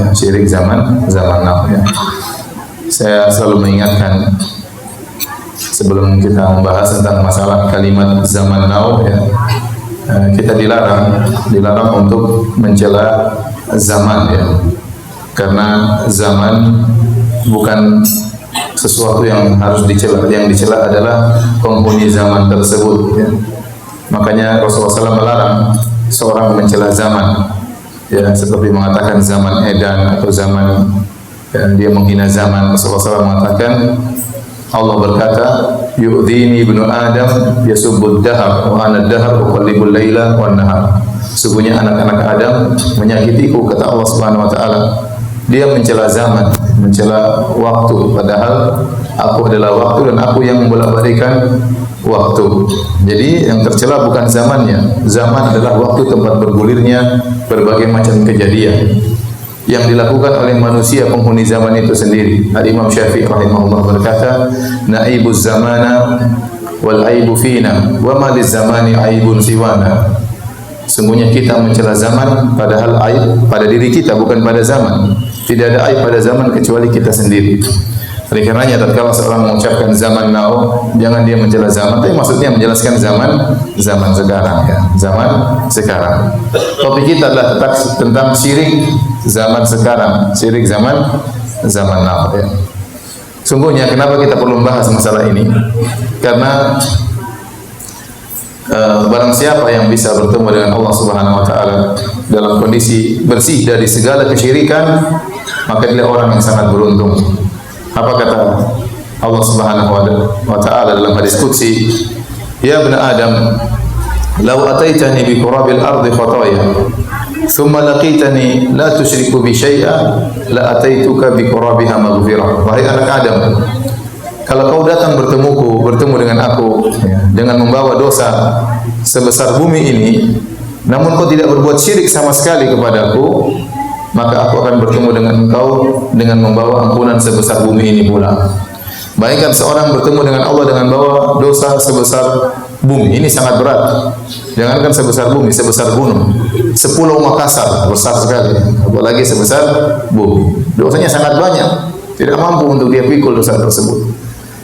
ya, syirik zaman now ya. Saya selalu mengingatkan sebelum kita membahas tentang masalah kalimat zaman now ya, kita dilarang untuk mencela zaman ya, karena zaman bukan sesuatu yang harus dicela. Yang dicela adalah penghuni zaman tersebut ya. Makanya Rasulullah SAW melarang seorang mencela zaman ya, seperti mengatakan zaman edan atau zaman ya, dia menghina zaman. Rasulullah SAW mengatakan, Allah berkata, yu'dhini ibnu Adam yasubbud dahar wa ana dahar uqallibul laila wan nahar. Sesungguhnya anak-anak Adam menyakitiku, kata Allah Subhanahu wa taala. Dia mencela zaman, mencela waktu, padahal aku adalah waktu dan aku yang membolak-balikan waktu. Jadi yang tercela bukan zamannya. Zaman adalah waktu tempat bergulirnya berbagai macam kejadian yang dilakukan oleh manusia penghuni zaman itu sendiri. Al-Imam Syafi'i rahimahullah berkata, "Naibuz zamana wal aibu fina, wa ma liz zamani aibun siwana." Sungguhnya kita mencela zaman, padahal aib pada diri kita, bukan pada zaman. Tidak ada aib pada zaman kecuali kita sendiri. Oleh karenanya tatkala seorang mengucapkan zaman now, jangan dia mencela zaman, tapi maksudnya menjelaskan zaman sekarang ya, zaman sekarang. Topik kita adalah tentang syirik zaman sekarang, syirik zaman now ya. Sungguhnya kenapa kita perlu membahas masalah ini? Karena barang siapa yang bisa bertemu dengan Allah Subhanahu wa taala dalam kondisi bersih dari segala kesyirikan, maka dia orang yang sangat beruntung. Apa kata Allah Subhanahu wa taala dalam hadis qudsi? Ya ibn Adam, law ataitani bi qurabil ardi khataya, thumma laqitani la tusyriku bi syai'a, la ataituka bi qurabiha maghfirah. Wahai anak Adam, kalau kau datang bertemu dengan aku ya, dengan membawa dosa sebesar bumi ini, namun kau tidak berbuat syirik sama sekali kepadaku, maka aku akan bertemu dengan engkau dengan membawa ampunan sebesar bumi ini pula. Bayangkan seorang bertemu dengan Allah dengan bawa dosa sebesar bumi, ini sangat berat. Jangankan sebesar bumi, sebesar gunung. Sepulau Makassar, besar sekali. Apalagi sebesar bumi. Dosanya sangat banyak. Tidak mampu untuk dia pikul dosa tersebut.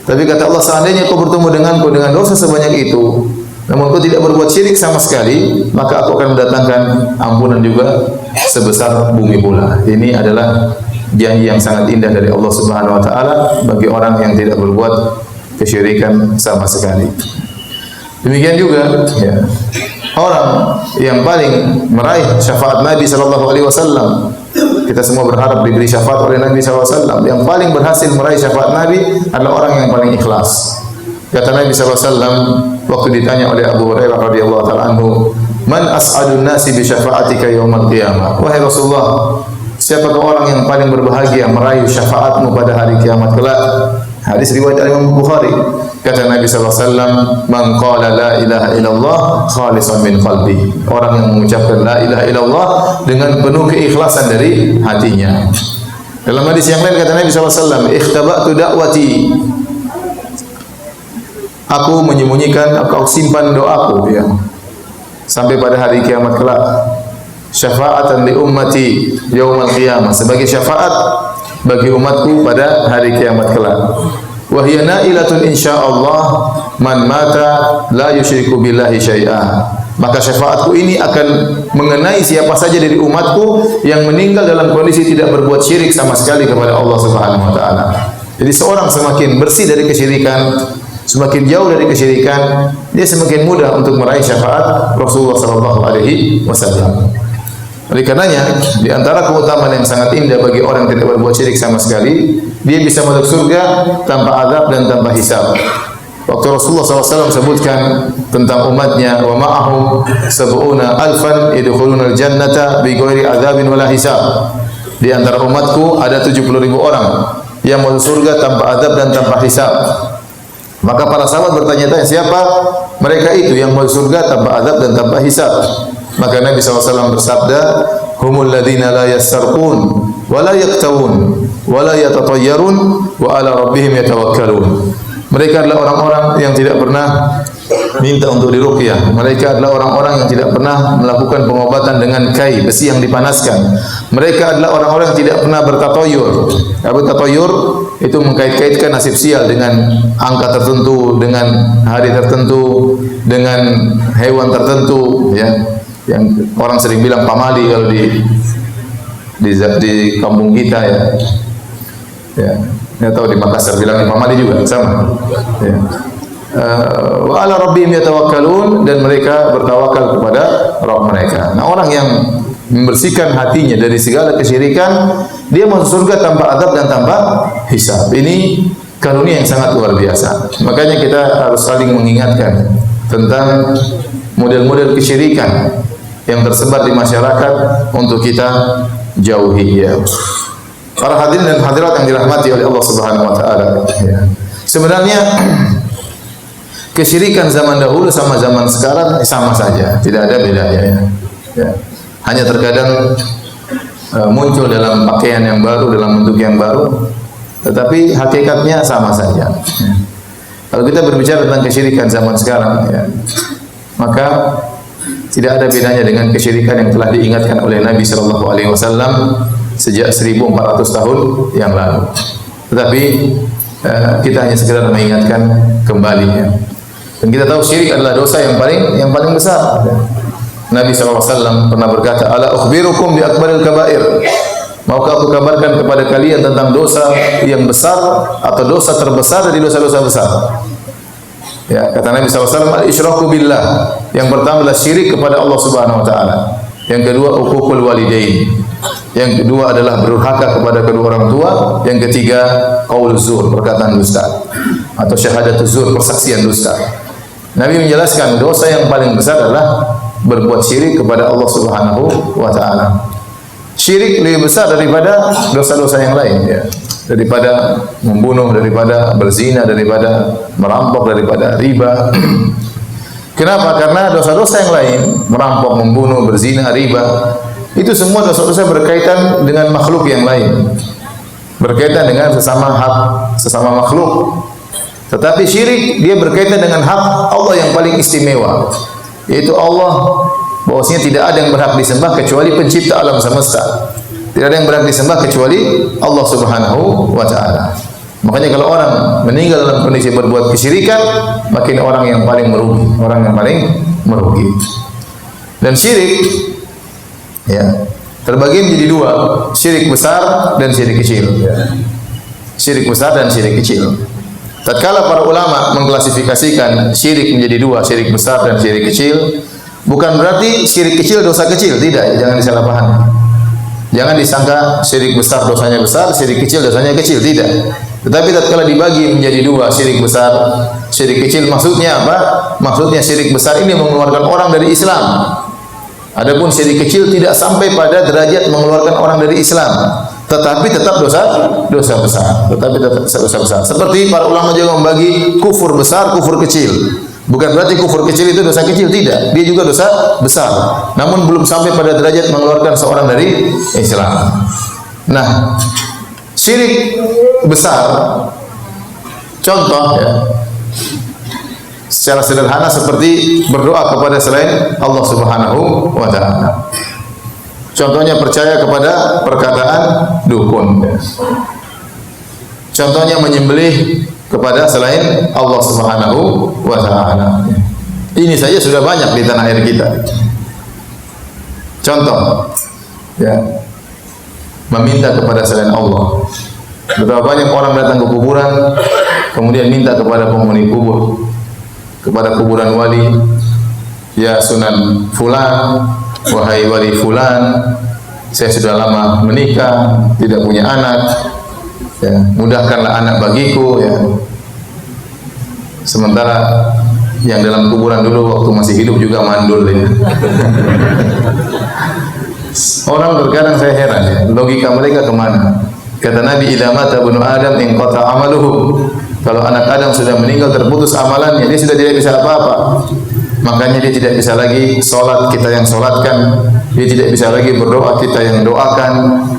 Tapi kata Allah, seandainya kau bertemu denganku dengan dosa sebanyak itu, namun kau tidak berbuat syirik sama sekali, maka aku akan mendatangkan ampunan juga sebesar bumi pula. Ini adalah janji yang sangat indah dari Allah Subhanahu wa taala bagi orang yang tidak berbuat kesyirikan sama sekali. Demikian juga ya, orang yang paling meraih syafaat Nabi sallallahu alaihi wasallam. Kita semua berharap diberi syafaat oleh Nabi SAW. Yang paling berhasil meraih syafaat Nabi adalah orang yang paling ikhlas. Kata Nabi SAW waktu ditanya oleh Abu Hurairah radhiyallahu taala anhu, "Man as'adun nasi bi syafa'atika yaumil qiyamah?" Wahai Rasulullah, siapakah orang yang paling berbahagia meraih syafaatmu pada hari kiamat kelak? Hadis riwayat Imam Bukhari. Kata Nabi SAW, "Man qala la ilaha illallah khalisan min qalbi." Orang yang mengucapkan la ilaha illallah dengan penuh keikhlasan dari hatinya. Dalam hadis yang lain kata Nabi SAW, "Ikhtaba'tu da'wati." Aku menyembunyikan, aku simpan doaku ya, sampai pada hari kiamat kelak. Syafa'atan li ummati yaumal qiyamah, sebagai syafaat bagi umatku pada hari kiamat kelak. Wa hiya nailatun insyaallah man mata la yusyriku billahi syai'a. Maka syafaatku ini akan mengenai siapa saja dari umatku yang meninggal dalam kondisi tidak berbuat syirik sama sekali kepada Allah Subhanahu wa taala. Jadi seorang semakin bersih dari kesyirikan, semakin jauh dari kesyirikan, dia semakin mudah untuk meraih syafaat Rasulullah sallallahu alaihi wasallam. Oleh karenanya, di antara keutamaan yang sangat indah bagi orang yang tidak berbuat syirik sama sekali, dia bisa masuk surga tanpa azab dan tanpa hisab. Waktu Rasulullah SAW sebutkan tentang umatnya, wa ma'ahum sab'una alfan yadkhuluna al-jannata bighairi adzabin wala hisab. Di antara umatku ada 70.000 orang yang masuk surga tanpa azab dan tanpa hisab. Maka para sahabat bertanya-tanya, siapa mereka itu yang masuk surga tanpa azab dan tanpa hisab? Maka Nabi SAW bersabda, humul ladzina la yassarqun wa la yaktawun wa la yatatayyarun wa ala rabbihim yatawakkalun. Mereka adalah orang-orang yang tidak pernah minta untuk diruqyah. Mereka adalah orang-orang yang tidak pernah melakukan pengobatan dengan kai, besi yang dipanaskan. Mereka adalah orang-orang yang tidak pernah bertatoyur. Bertatoyur itu mengkait-kaitkan nasib sial dengan angka tertentu, dengan hari tertentu, dengan hewan tertentu, ya. Yang orang sering bilang pamali kalau di kampung kita, ya. Ya, nggak tahu di Makassar bilang pamali juga sama. Ya. Wa ala rabbihim yatawakkalun, dan mereka bertawakal kepada Rabb mereka. Nah, orang yang membersihkan hatinya dari segala kesyirikan, dia masuk surga tanpa adab dan tanpa hisab. Ini karunia yang sangat luar biasa. Makanya kita harus saling mengingatkan tentang model-model kesyirikan yang tersebar di masyarakat untuk kita jauhi, ya. Para hadirin dan hadirat yang dirahmati oleh Allah Subhanahu wa taala, ya. Sebenarnya kesyirikan zaman dahulu sama zaman sekarang sama saja, tidak ada bedanya, ya. Ya. Hanya terkadang muncul dalam pakaian yang baru, dalam bentuk yang baru, tetapi hakikatnya sama saja. Ya. Kalau kita berbicara tentang kesyirikan zaman sekarang, ya, maka tidak ada bedanya dengan kesyirikan yang telah diingatkan oleh Nabi sallallahu alaihi wasallam sejak 1400 tahun yang lalu. Tetapi kita hanya sekedar mengingatkan kembali, ya. Dan kita tahu syirik adalah dosa yang paling besar. Nabi SAW pernah berkata, "Ala ukhbirukum bi akbaril kabair." Maukah aku kabarkan kepada kalian tentang dosa yang besar atau dosa terbesar dari dosa-dosa besar? Ya, kata Nabi SAW, "Al-isyraku billah." Yang pertama adalah syirik kepada Allah Subhanahu wa taala. Yang kedua, uququl walidain. Yang kedua adalah berdurhaka kepada kedua orang tua. Yang ketiga, qaul zur, perkataan dusta, atau syahadatuz zur, persaksian dusta. Nabi menjelaskan dosa yang paling besar adalah berbuat syirik kepada Allah Subhanahu wa taala. Syirik lebih besar daripada dosa-dosa yang lain, ya. Daripada membunuh, daripada berzina, daripada merampok, daripada riba. Kenapa? Karena dosa-dosa yang lain, merampok, membunuh, berzina, riba, itu semua dosa-dosa berkaitan dengan makhluk yang lain, berkaitan dengan sesama makhluk. Tetapi syirik dia berkaitan dengan hak Allah yang paling istimewa, yaitu Allah, bahwasanya tidak ada yang berhak disembah kecuali pencipta alam semesta. Tidak ada yang berhak disembah kecuali Allah Subhanahu wa taala. Makanya kalau orang meninggal dalam kondisi berbuat kesyirikan, makin orang yang paling merugi, Dan syirik, ya, terbagi menjadi dua, syirik besar dan syirik kecil, ya. Syirik besar dan syirik kecil. Tatkala para ulama mengklasifikasikan syirik menjadi dua, syirik besar dan syirik kecil, bukan berarti syirik kecil dosa kecil, tidak, jangan disalahpahami. Jangan disangka syirik besar dosanya besar, syirik kecil dosanya kecil, tidak. Tetapi tatkala dibagi menjadi dua, syirik besar, syirik kecil, maksudnya apa? Maksudnya syirik besar ini mengeluarkan orang dari Islam. Adapun syirik kecil tidak sampai pada derajat mengeluarkan orang dari Islam, tetapi tetap dosa besar. Seperti para ulama juga membagi kufur besar, kufur kecil. Bukan berarti kufur kecil itu dosa kecil, tidak. Dia juga dosa besar. Namun belum sampai pada derajat mengeluarkan seorang dari Islam. Nah, syirik besar, contoh, ya, secara sederhana seperti berdoa kepada selain Allah Subhanahu wa taala. Contohnya percaya kepada perkataan dukun. Contohnya menyembelih kepada selain Allah Subhanahu wa taala. Ini saja sudah banyak di tanah air kita. Contoh, ya, meminta kepada selain Allah. Betapa banyak orang datang ke kuburan kemudian minta kepada penghuni kubur, kepada kuburan wali, ya Sunan Fulan, wahai wali Fulan, saya sudah lama menikah, tidak punya anak, ya, mudahkanlah anak bagiku, ya. Sementara yang dalam kuburan dulu waktu masih hidup juga mandul, ya. Orang terkadang saya heran, ya, logika mereka kemana? Kata Nabi, idza mata ibnu Adam inqata amaluhu. Kalau anak Adam sudah meninggal, terputus amalannya, dia sudah tidak bisa apa-apa. Makanya dia tidak bisa lagi sholat, kita yang sholatkan. Dia tidak bisa lagi berdoa, kita yang doakan.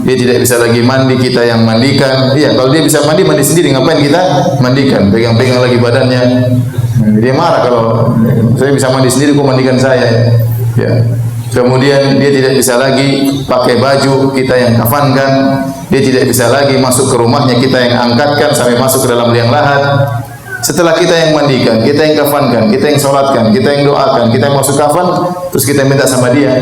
Dia tidak bisa lagi mandi, kita yang mandikan. Iya, kalau dia bisa mandi, mandi sendiri, ngapain kita mandikan? Pegang-pegang lagi badannya. Dia marah kalau saya bisa mandi sendiri, kok mandikan saya. Ya. Kemudian dia tidak bisa lagi pakai baju, kita yang kafankan. Dia tidak bisa lagi masuk ke rumahnya, kita yang angkatkan sampai masuk ke dalam liang lahat. Setelah kita yang mandikan, kita yang kafankan, kita yang sholatkan, kita yang doakan, kita yang masuk kafan, terus kita minta sama dia.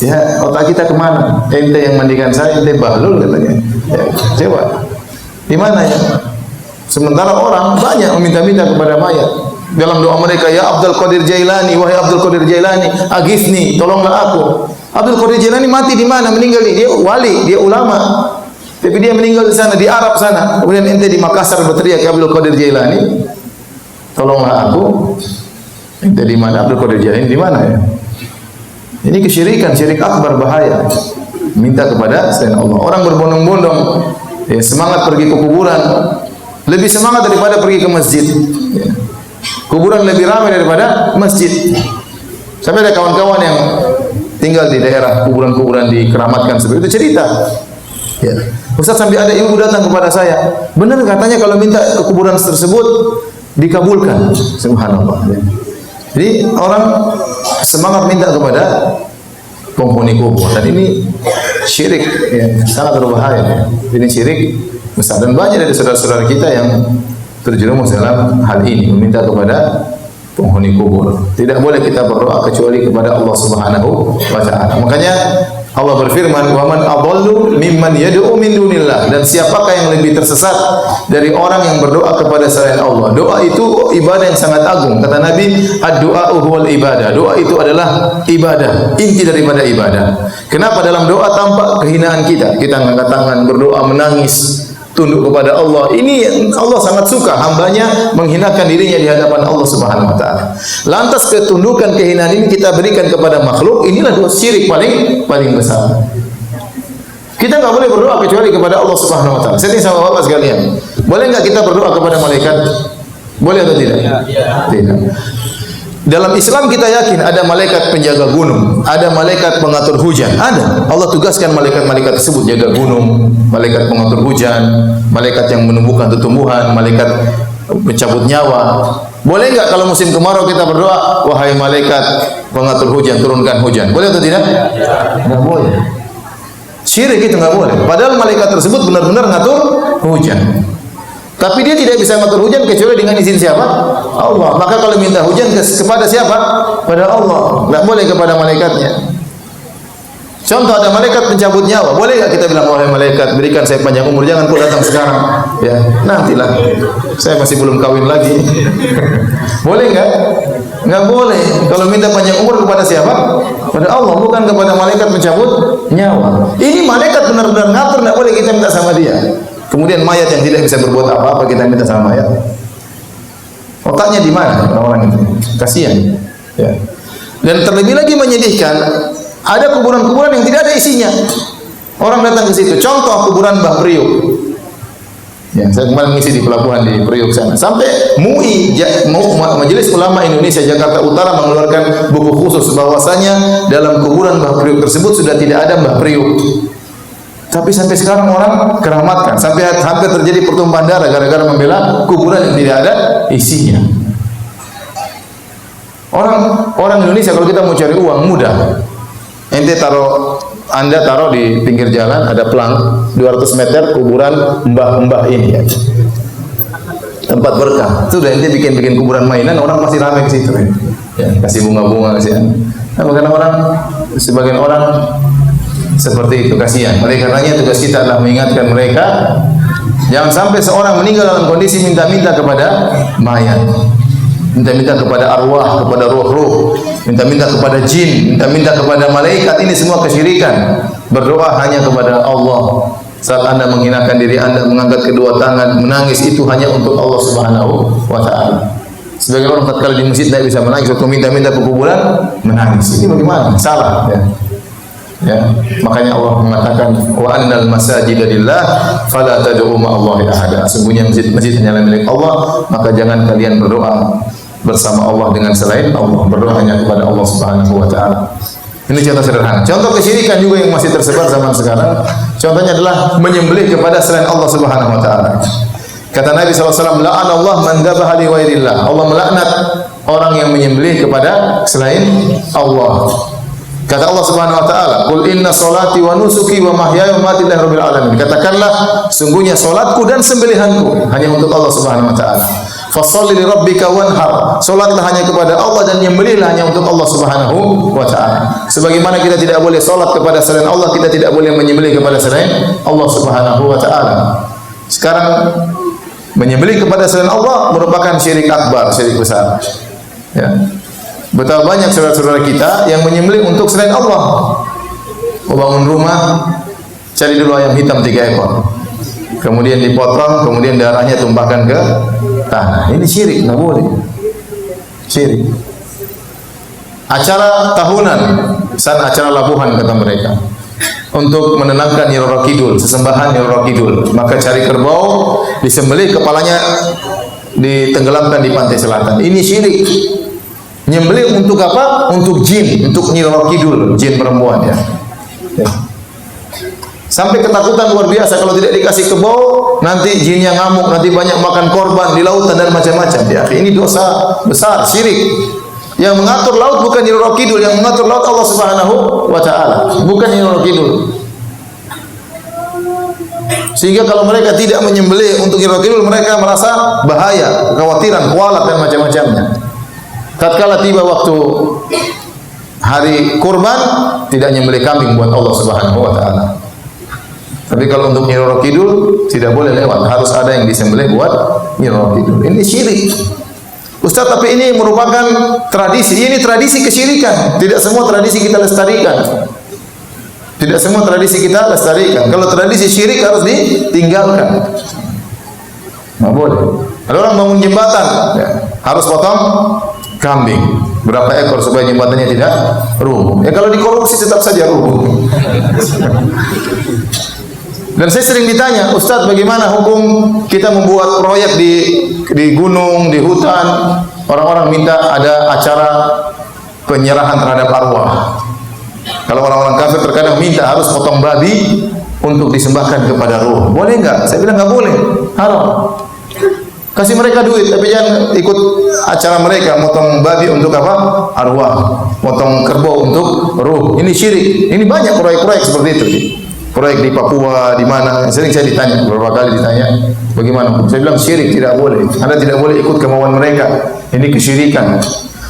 Ya, otak kita kemana? Ente yang mandikan saya, ente bahlul katanya. Ya, coba. Di mana ya? Sementara orang banyak meminta-minta kepada mayat. Dalam doa mereka, ya Abdul Qadir Jailani, wahai Abdul Qadir Jailani, aghithni, tolonglah aku. Abdul Qadir Jailani mati di mana? Meninggal di, dia wali, dia ulama. Tapi dia meninggal di sana, di Arab sana. Kemudian ente di Makassar berteriak, ya Abdul Qadir Jailani, tolonglah aku. Ente di mana? Abdul Qadir Jailani di mana ya? Ini kesyirikan, syirik akbar, bahaya. Minta kepada selain Allah. Orang berbondong-bondong, ya, semangat pergi ke kuburan, lebih semangat daripada pergi ke masjid. Ya. Kuburan lebih ramai daripada masjid. Sampai ada kawan-kawan yang tinggal di daerah kuburan-kuburan dikeramatkan seperti itu cerita. Ya. Ustaz, sampai ada ibu datang kepada saya, benar katanya kalau minta ke kuburan tersebut dikabulkan. Subhanallah. Ya. Jadi orang semangat minta kepada penghuni kubur, dan ini syirik, ya, sangat berbahaya. Ya. Ini syirik besar, dan banyak dari saudara-saudara kita yang terjerumus dalam hal ini, meminta kepada penghuni kubur. Tidak boleh kita berdoa kecuali kepada Allah Subhanahu wa taala. Makanya Allah berfirman, "Wa man adallu mimman yad'u min dunillah." Dan siapakah yang lebih tersesat dari orang yang berdoa kepada selain Allah? Doa itu ibadah yang sangat agung. Kata Nabi, "Ad-du'a'u huwal ibadah." Doa itu adalah ibadah, inti daripada ibadah. Kenapa dalam doa tampak kehinaan kita? Kita angkat tangan, berdoa, menangis, tunduk kepada Allah. Ini Allah sangat suka hambanya menghinakan dirinya di hadapan Allah Subhanahu wa taala. Lantas ketundukan, kehinaan ini kita berikan kepada makhluk, inilah dosa syirik paling besar. Kita enggak boleh berdoa kecuali kepada Allah Subhanahu wa taala. Saya sama Bapak sekalian, boleh enggak kita berdoa kepada malaikat? Boleh atau tidak? Tidak. Dalam Islam kita yakin ada malaikat penjaga gunung, ada malaikat pengatur hujan, ada. Allah tugaskan malaikat-malaikat tersebut jaga gunung, malaikat pengatur hujan, malaikat yang menumbuhkan tumbuhan, malaikat pencabut nyawa. Boleh enggak kalau musim kemarau kita berdoa, wahai malaikat pengatur hujan, turunkan hujan? Boleh atau tidak? Enggak boleh. Syirik itu enggak boleh. Padahal malaikat tersebut benar-benar ngatur hujan. Tapi dia tidak bisa mengatur hujan kecuali dengan izin siapa? Allah. Maka kalau minta hujan kepada siapa? Pada Allah. Tidak boleh kepada malaikatnya. Contoh, ada malaikat pencabut nyawa. Boleh enggak kita bilang, wahai malaikat, berikan saya panjang umur, jangan kau datang sekarang. Ya, nantilah. Saya masih belum kawin lagi. Boleh enggak? Enggak boleh. Kalau minta panjang umur kepada siapa? Pada Allah, bukan kepada malaikat pencabut nyawa. Ini malaikat benar-benar ngatur, tidak boleh kita minta sama dia. Kemudian mayat yang tidak bisa berbuat apa-apa kita minta sama mayat. Otaknya di mana orang-orang itu? Kasihan. Ya. Dan terlebih lagi menyedihkan, ada kuburan-kuburan yang tidak ada isinya. Orang datang ke situ. Contoh kuburan Mbah Priuk. Ya, saya kemarin ngisi di pelabuhan di Priuk sana. Sampai MUI, Majelis Ulama Indonesia Jakarta Utara, mengeluarkan buku khusus bahwasanya dalam kuburan Mbah Priuk tersebut sudah tidak ada Mbah Priuk. Tapi sampai sekarang orang keramatkan, sampai hampir terjadi pertumpahan darah gara-gara membela kuburan yang tidak ada isinya. Orang Indonesia kalau kita mau cari uang mudah. Anda taruh di pinggir jalan, ada pelang 200 meter kuburan mbah-mbah ini ya. Tempat berkah. Sudah ente bikin kuburan mainan, orang pasti ramai ke situ ya. Ya, kasih bunga-bunga kasih. Nah, karena sebagian orang seperti itu, kasihan. Oleh karenanya tugas kita adalah mengingatkan mereka jangan sampai seorang meninggal dalam kondisi minta-minta kepada mayat, minta-minta kepada arwah, kepada ruh-ruh, minta-minta kepada jin, minta-minta kepada malaikat. Ini semua kesyirikan. Berdoa hanya kepada Allah. Saat Anda menghinakan diri Anda, mengangkat kedua tangan, menangis, itu hanya untuk Allah Subhanahu wa taala. Sebagian orang tatkala di masjid tidak bisa menangis, waktu minta-minta ke kuburan menangis. Ini bagaimana? Salah ya. Ya, makanya Allah mengatakan wa annal masajida lillah fala tad'u ma'allahi ahada. Sesungguhnya masjid hanyalah milik Allah, maka jangan kalian berdoa bersama Allah dengan selain Allah. Berdoa hanya kepada Allah Subhanahu wa taala. Ini contoh sederhana. Contoh kesyirikan juga yang masih tersebar zaman sekarang. Contohnya adalah menyembelih kepada selain Allah Subhanahu wa taala. Kata Nabi SAW, la'anallah man dzabaha li ghairillah. Allah melaknat orang yang menyembelih kepada selain Allah. Kata Allah Subhanahu wa taala, "Qul inna salati wa nusuki wa mahyaya wa mamati lillahi rabbil alamin." Katakanlah, sungguhnya salatku dan sembelihanku hanya untuk Allah Subhanahu wa taala. Fasholli li rabbika wanhar. Salatlah hanya kepada Allah dan nyembelihlah hanya untuk Allah Subhanahu wa taala. Sebagaimana kita tidak boleh salat kepada selain Allah, kita tidak boleh menyembelih kepada selain Allah Subhanahu wa taala. Sekarang menyembelih kepada selain Allah merupakan syirik akbar, syirik besar. Ya. Betapa banyak saudara-saudara kita yang menyembelih untuk selain Allah. Membangun rumah, cari dulu ayam hitam 3 ekor. Kemudian dipotong, kemudian darahnya tumpahkan ke tanah. Ini syirik, nggak boleh. Syirik. Acara tahunan, acara labuhan kata mereka. Untuk menenangkan Nyi Roro Kidul, sesembahan Nyi Roro Kidul, maka cari kerbau, disembelih, kepalanya ditenggelamkan di pantai selatan. Ini syirik. Nyembelih untuk apa? Untuk jin, untuk Nyi Roro Kidul, jin perempuan ya. Sampai ketakutan luar biasa kalau tidak dikasih kerbau, nanti jinnya ngamuk, nanti banyak makan korban di lautan dan macam-macam. Ya, ini dosa besar, syirik. Yang mengatur laut bukan Nyi Roro Kidul, yang mengatur laut Allah Subhanahu wa taala, bukan Nyi Roro Kidul. Sehingga kalau mereka tidak menyembelih untuk Nyi Roro Kidul, mereka merasa bahaya, kekhawatiran, kualat dan macam-macamnya. Tatkala tiba waktu hari kurban, tidak nyembelih kambing buat Allah Subhanahu wa taala. Tapi kalau untuk Nyi Roro Kidul tidak boleh lewat, harus ada yang disembelih buat Nyi Roro Kidul. Ini syirik. Ustaz, tapi ini merupakan tradisi. Ini tradisi kesyirikan. Tidak semua tradisi kita lestarikan. Tidak semua tradisi kita lestarikan. Kalau tradisi syirik harus ditinggalkan. Nggak boleh. Ada orang bangun jembatan, ya, harus potong kambing. Berapa ekor supaya jembatannya tidak rubuh. Ya kalau dikorupsi tetap saja rubuh. Dan saya sering ditanya, Ustaz, bagaimana hukum kita membuat proyek di gunung, di hutan, orang-orang minta ada acara penyerahan terhadap arwah. Kalau orang-orang kafir terkadang minta harus potong babi untuk disembahkan kepada ruh. Boleh enggak? Saya bilang enggak boleh. Haram. Kasih mereka duit, tapi jangan ikut acara mereka, potong babi untuk apa? Arwah. Potong kerbau untuk ruh. Ini syirik. Ini banyak proyek-proyek seperti itu. Proyek di Papua, di mana, sering saya ditanya, beberapa kali ditanya, bagaimana? Saya bilang syirik, tidak boleh. Anda tidak boleh ikut kemauan mereka. Ini kesyirikan.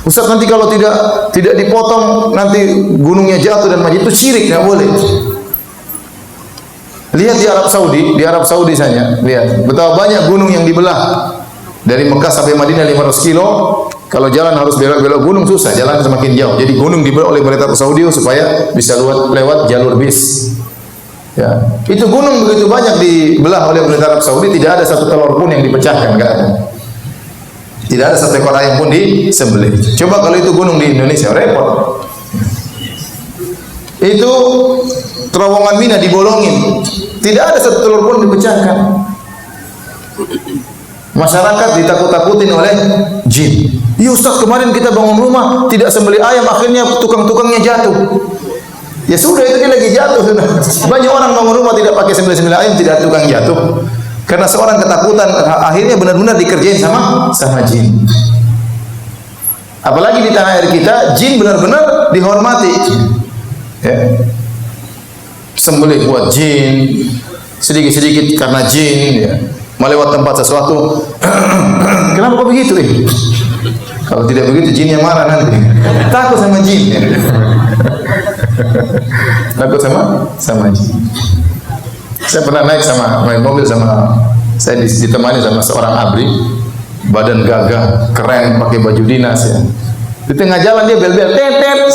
Ustaz, nanti kalau tidak dipotong, nanti gunungnya jatuh dan mati, itu syirik, tidak boleh. Lihat di Arab Saudi saja, lihat betapa banyak gunung yang dibelah. Dari Mekah sampai Madinah 500 kilo, kalau jalan harus belok-belok gunung susah, jalan semakin jauh. Jadi gunung dibelah oleh pemerintah Saudi supaya bisa lewat jalur bis. Ya, itu gunung begitu banyak dibelah oleh pemerintah Arab Saudi, tidak ada satu telur pun yang dipecahkan, enggak ada. Tidak ada satu ekor ayam pun disembelih. Coba kalau itu gunung di Indonesia, repot. Itu terowongan Mina dibolongin, tidak ada satu telur pun dipecahkan. Masyarakat ditakut-takutin oleh jin. Ya Ustaz, kemarin kita bangun rumah tidak sembelih ayam, akhirnya tukang-tukangnya jatuh. Ya sudah, itu dia lagi jatuh sudah. Banyak orang bangun rumah tidak pakai sembelih ayam, tidak tukang jatuh. Karena seorang ketakutan, akhirnya benar-benar dikerjain sama jin. Apalagi di tanah air kita, jin benar-benar dihormati. Ya. Sembelih buat jin, sedikit-sedikit karena jin, ya. Melewat tempat sesuatu. Kenapa kok begitu? Kalau tidak begitu jinnya marah nanti. Takut sama jin. Ya. Takut sama jin. Saya pernah naik mobil sama, saya ditemani sama seorang abri, badan gagah, keren, pakai baju dinas ya. Di tengah jalan dia bel-bel, tetet.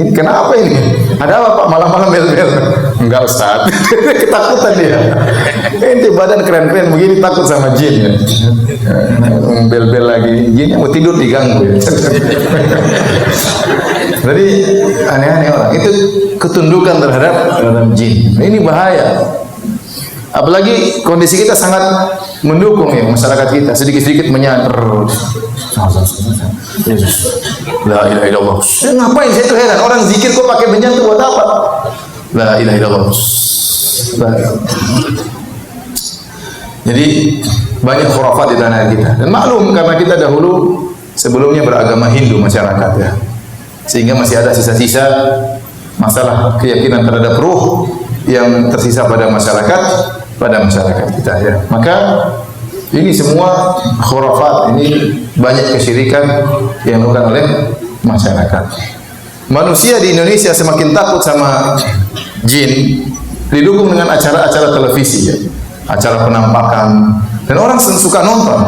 Ini kenapa ini? Ada apa Pak malam-malam bel-bel? Enggak Ustaz. Ketakutan dia. Ini badan keren-keren begini takut sama jin ya. Bel-bel lagi, jinnya mau tidur diganggu ya. Jadi aneh-aneh orang. Itu ketundukan terhadap jin. Ini bahaya. Apalagi kondisi kita sangat mendukung ya masyarakat kita, sedikit-sedikit menyadar. La ilaha illallah. Ngapain saya tuh heran, orang zikir kok pakai benyan tuh buat apa? La ilaha illallah. Jadi banyak khurafat di tanah kita. Dan maklum karena kita dahulu sebelumnya beragama Hindu masyarakat ya. Sehingga masih ada sisa-sisa masalah keyakinan terhadap ruh yang tersisa pada masyarakat kita ya. Maka ini semua khurafat, ini banyak kesyirikan yang dilakukan oleh masyarakat. Manusia di Indonesia semakin takut sama jin, didukung dengan acara-acara televisi ya. Acara penampakan, dan orang suka nonton.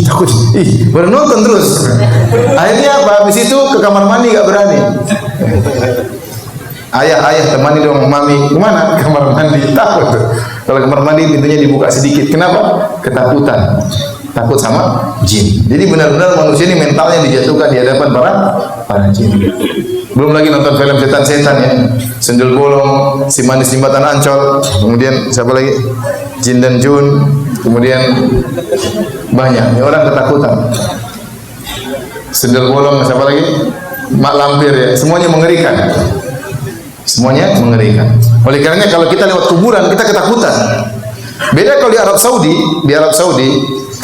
Takut, baru nonton terus. Akhirnya apa? Habis itu ke kamar mandi gak berani. Ayah temani dong mami, kemana? Kamar mandi, takut. Kalau kamar mandi pintunya dibuka sedikit, kenapa? Ketakutan, takut sama jin. Jadi benar-benar manusia ini mentalnya dijatuhkan di hadapan para jin. Belum lagi nonton film setan-setan ya, Sendul Bolong, Si Manis Jembatan Ancol, kemudian siapa lagi? Jin dan Jun, kemudian banyak ya, orang ketakutan. Sendul Bolong, siapa lagi? Mak Lampir ya, semuanya mengerikan. Semuanya mengerikan. Oleh karenanya kalau kita lewat kuburan kita ketakutan. Beda kalau di Arab Saudi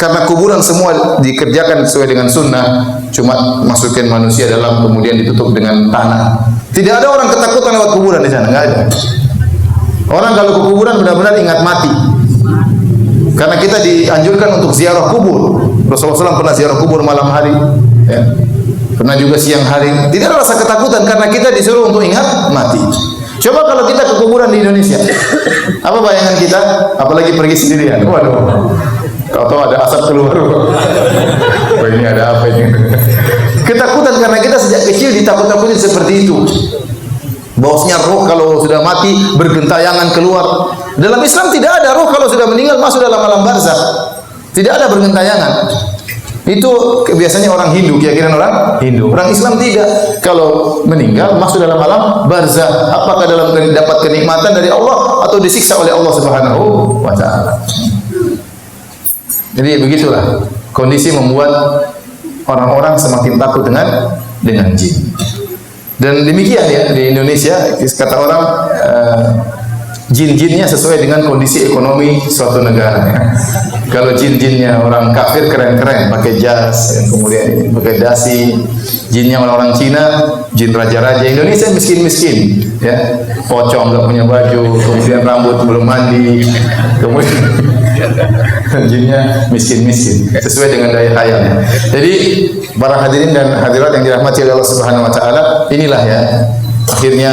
karena kuburan semua dikerjakan sesuai dengan sunnah, cuma masukin manusia dalam kemudian ditutup dengan tanah. Tidak ada orang ketakutan lewat kuburan di sana, nggak ada. Orang kalau ke kuburan benar-benar ingat mati. Karena kita dianjurkan untuk ziarah kubur. Rasulullah SAW pernah ziarah kubur malam hari, ya. Pernah juga siang hari. Tidak ada rasa ketakutan karena kita disuruh untuk ingat mati. Coba kalau kita ke kuburan di Indonesia, apa bayangan kita? Apalagi pergi sendirian. Waduh, kalau tahu ada asap keluar. Oh ini ada apa ini? Ketakutan karena kita sejak kecil ditakut-takutin seperti itu. Bahwasanya roh kalau sudah mati bergentayangan keluar. Dalam Islam tidak ada roh kalau sudah meninggal masuk dalam alam barzakh. Tidak ada bergentayangan. Itu biasanya orang Hindu, keyakinan orang Hindu. Orang Islam tidak. Kalau meninggal masuk dalam alam barzakh, apakah dalam dapat kenikmatan dari Allah atau disiksa oleh Allah Subhanahu wa taala. Jadi begitulah kondisi membuat orang-orang semakin takut dengan jin. Dan demikian ya di Indonesia, kata orang jin-jinnya sesuai dengan kondisi ekonomi suatu negara. Kalau jin-jinnya orang kafir keren-keren, pakai jas, kemudian pakai dasi. Jinnya orang-orang Cina, jin raja-raja. Indonesia miskin-miskin, ya, pocong nggak punya baju, kemudian rambut belum mandi, kemudian jinnya miskin-miskin, sesuai dengan daya khayalnya. Jadi para hadirin dan hadirat yang dirahmati oleh Allah Subhanahu Wa Taala, inilah ya akhirnya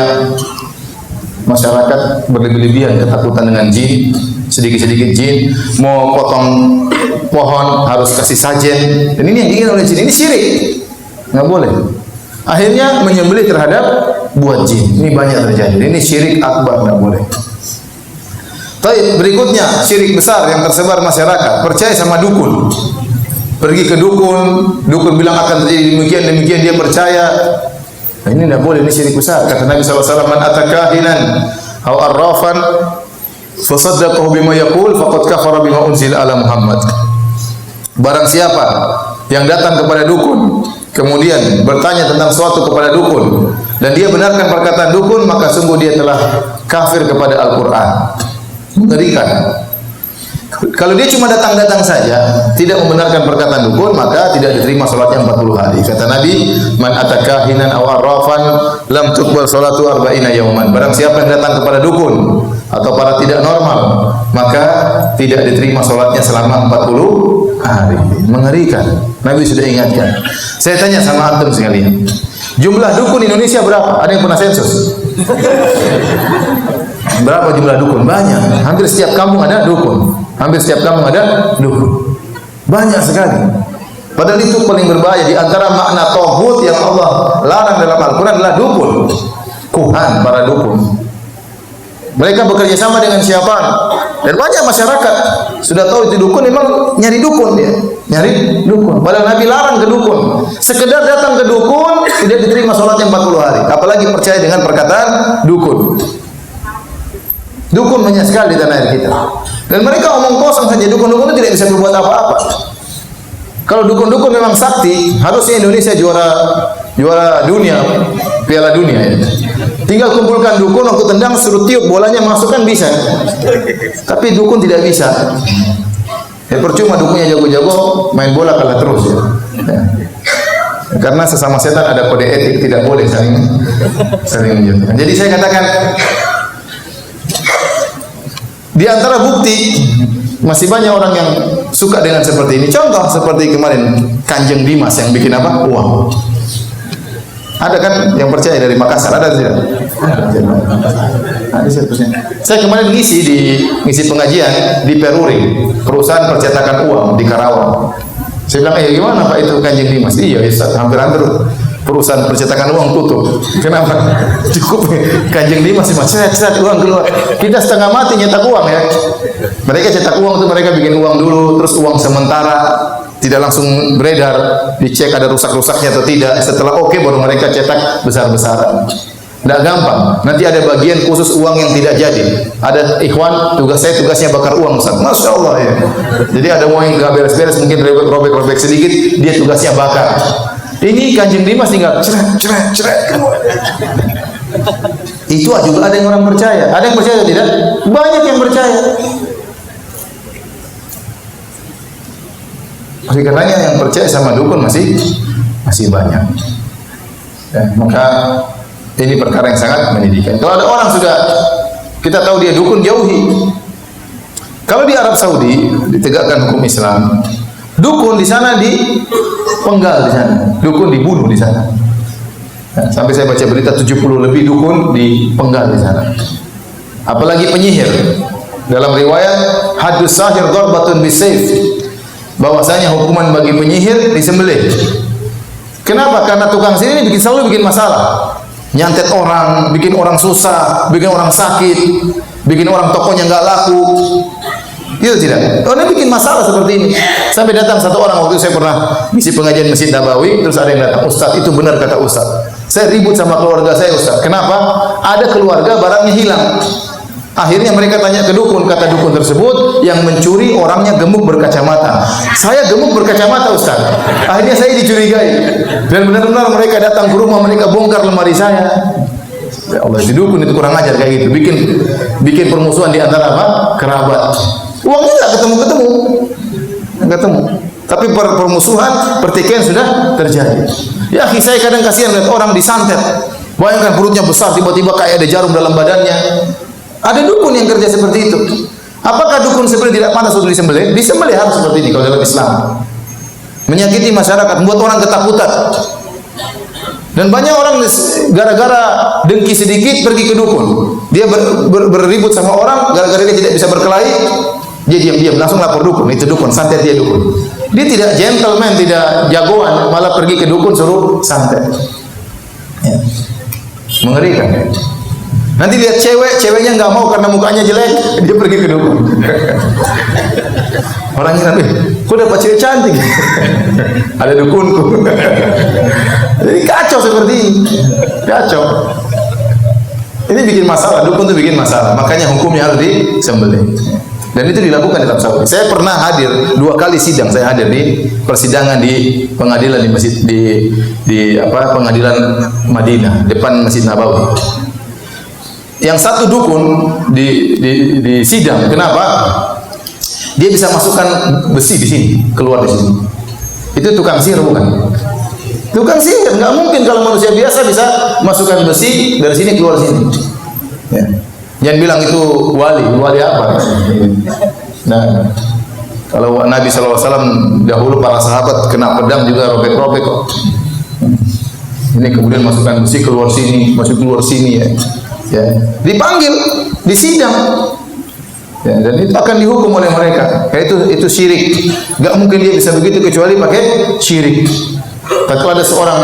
masyarakat berlebihan ketakutan dengan jin, sedikit-sedikit jin, mau potong pohon harus kasih sajen, dan ini yang diingin oleh jin, ini syirik, nggak boleh. Akhirnya menyembelih terhadap buat jin, ini banyak terjadi, ini syirik akbar, nggak boleh. Baik, berikutnya syirik besar yang tersebar masyarakat, percaya sama dukun, pergi ke dukun, dukun bilang akan terjadi demikian, dia percaya. Nah, ini tidak boleh, ini syirik besar. Kata Nabi SAW, man atakahinan aw arrafan fasaddaqahu bima yaqul faqad kafara bima unzila ala Muhammad. Barang siapa yang datang kepada dukun kemudian bertanya tentang sesuatu kepada dukun dan dia benarkan perkataan dukun, maka sungguh dia telah kafir kepada Al-Qur'an. Mengerikan. Kalau dia cuma datang-datang saja, tidak membenarkan perkataan dukun, maka tidak diterima salatnya 40 hari. Kata Nabi, man atakahinan aw arrafan lam tuqbal salatu arba'ina yauman. Barang siapa yang datang kepada dukun atau para tidak normal, maka tidak diterima salatnya selama 40 hari. Mengerikan. Nabi sudah ingatkan. Saya tanya sama antum sekalian, jumlah dukun Indonesia berapa? Ada yang pernah sensus? Berapa jumlah dukun? Banyak. Hampir setiap kampung ada dukun. Hampir setiap kampung ada dukun. Banyak sekali. Padahal itu paling berbahaya. Di antara makna tauhid yang Allah larang dalam Al-Quran adalah dukun. Kuhan, para dukun. Mereka bekerja sama dengan syaitan. Dan banyak masyarakat sudah tahu itu dukun, memang nyari dukun dia. Nyari dukun. Padahal Nabi larang ke dukun. Sekedar datang ke dukun tidak diterima salatnya 40 hari. Apalagi percaya dengan perkataan dukun. Dukun banyak sekali di tanah air kita. Dan mereka omong kosong saja, dukun-dukun itu tidak bisa berbuat apa-apa. Kalau dukun-dukun memang sakti, harusnya Indonesia juara dunia, Piala Dunia ya. Tinggal kumpulkan dukun, waktu tendang suruh tiup bolanya masukkan bisa. Tapi dukun tidak bisa. Ya, percuma dukunnya jago-jago, main bola kalah terus ya. Karena sesama setan ada kode etik, tidak boleh saling menjatuhkan. Jadi saya katakan di antara bukti masih banyak orang yang suka dengan seperti ini. Contoh seperti kemarin Kanjeng Dimas yang bikin apa? Uang. Ada kan yang percaya dari Makassar? Ada tidak? Ada seterusnya. Saya kemarin ngisi pengajian di Peruring, perusahaan percetakan uang di Karawang. Saya bilang, gimana Pak itu Kanjeng Dimas? Iya, Ustaz, hampir-hampir perusahaan percetakan uang tutup. Kenapa? Cukup Kanjeng Dimas cuma cetak uang keluar. Kita setengah mati nyetak uang ya. Mereka cetak uang itu mereka bikin uang dulu, terus uang sementara tidak langsung beredar, dicek ada rusak-rusaknya atau tidak. Setelah oke baru mereka cetak besar-besaran. Tidak gampang. Nanti ada bagian khusus uang yang tidak jadi. Ada ikhwan, tugasnya bakar uang. Masya Allah ya. Jadi ada uang yang nggak beres-beres, mungkin robek-robek sedikit, dia tugasnya bakar. Ini Kanjeng Dimas tinggal cerek. Itu juga ada yang orang percaya. Ada yang percaya atau tidak? Banyak yang percaya. Oleh karenanya yang percaya sama dukun masih banyak. Maka ini perkara yang sangat menyedihkan. Kalau ada orang sudah kita tahu dia dukun, jauhi. Kalau di Arab Saudi ditegakkan hukum Islam, dukun di sana dipenggal di sana, dukun dibunuh di sana. Sampai saya baca berita 70 lebih dukun dipenggal di sana. Apalagi penyihir. Dalam riwayat hadus sahir darbatun bisayf. Bahwasanya hukuman bagi penyihir disembelih. Kenapa? Karena tukang sihir ini selalu bikin masalah. Nyantet orang, bikin orang susah, bikin orang sakit, bikin orang tokonya nggak laku. Itu tidak. Orang bikin masalah seperti ini. Sampai datang satu orang, waktu itu saya pernah ngisi pengajian Masjid Nabawi, terus ada yang datang, Ustaz, itu benar kata Ustaz. Saya ribut sama keluarga saya, Ustaz. Kenapa? Ada keluarga barangnya hilang. Akhirnya mereka tanya ke dukun, kata dukun tersebut yang mencuri orangnya gemuk berkacamata. Saya gemuk berkacamata, Ustaz. Akhirnya saya dicurigai. Dan benar-benar mereka datang ke rumah, mereka bongkar lemari saya. Ya Allah, si dukun itu kurang ajar kayak gitu. Bikin permusuhan di antara apa? Kerabat. Uangnya nggak ketemu. Tapi permusuhan, pertikaian sudah terjadi. Ya, saya kadang kasihan lihat orang disantet. Bayangkan perutnya besar, tiba-tiba kayak ada jarum dalam badannya. Ada dukun yang kerja seperti itu. Apakah dukun seperti tidak pantas untuk disembelih? Disembelih harus seperti ini kalau dalam Islam. Menyakiti masyarakat, membuat orang ketakutan. Dan banyak orang gara-gara dengki sedikit pergi ke dukun. Dia berribut sama orang, gara-gara dia tidak bisa berkelahi, dia diam-diam langsung lapor dukun. Itu dukun, santet dia dukun. Dia tidak gentleman, tidak jagoan, malah pergi ke dukun suruh santet. Ya. Mengerikan ya. Nanti lihat ceweknya nggak mau karena mukanya jelek, dia pergi ke dukun. Orangnya nanti, kok dapat cewek cantik? Ada dukunku. Jadi kacau seperti ini, kacau. Ini bikin masalah, dukun itu bikin masalah. Makanya hukumnya harus disembelih. Dan itu dilakukan di Arab Saudi. Saya pernah hadir 2 kali sidang. Saya hadir di persidangan di pengadilan di masjid di pengadilan Madinah depan Masjid Nabawi. Yang satu dukun di sidang, kenapa? Dia bisa masukkan besi di sini, keluar di sini. Itu tukang sihir bukan? Tukang sihir, nggak mungkin kalau manusia biasa bisa masukkan besi dari sini keluar sini. Ya. Jangan bilang itu wali apa? Nah, kalau Nabi SAW dahulu para sahabat kena pedang juga robek-robek kok. Ini kemudian masukkan besi keluar sini, masuk keluar sini ya. Ya, dipanggil, disidang, ya, dan itu akan dihukum oleh mereka. Itu syirik. Gak mungkin dia bisa begitu kecuali pakai syirik. Tapi ada seorang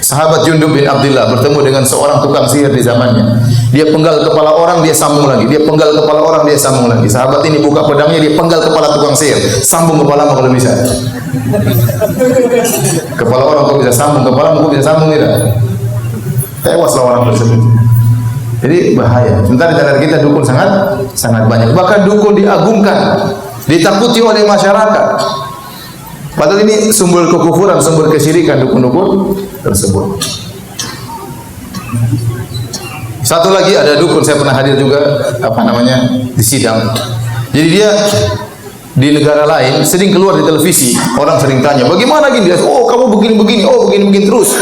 sahabat Jundub bin Abdullah bertemu dengan seorang tukang sihir di zamannya. Dia penggal kepala orang, dia sambung lagi. Dia penggal kepala orang, dia sambung lagi. Sahabat ini buka pedangnya, dia penggal kepala tukang sihir, sambung kepala kalau bisa. Kepala orang kok bisa sambung, kepala kok bisa sambung tidak? Tewaslah orang tersebut. Jadi bahaya. Sementara di negara kita dukun sangat banyak. Bahkan dukun diagungkan, ditakuti oleh masyarakat. Padahal ini sumber kekufuran, sumber kesyirikan dukun-dukun tersebut. Satu lagi ada dukun, saya pernah hadir juga di sidang. Jadi di negara lain sering keluar di televisi, orang sering tanya, bagaimana gini? Oh, kamu begini-begini, oh begini-begini terus.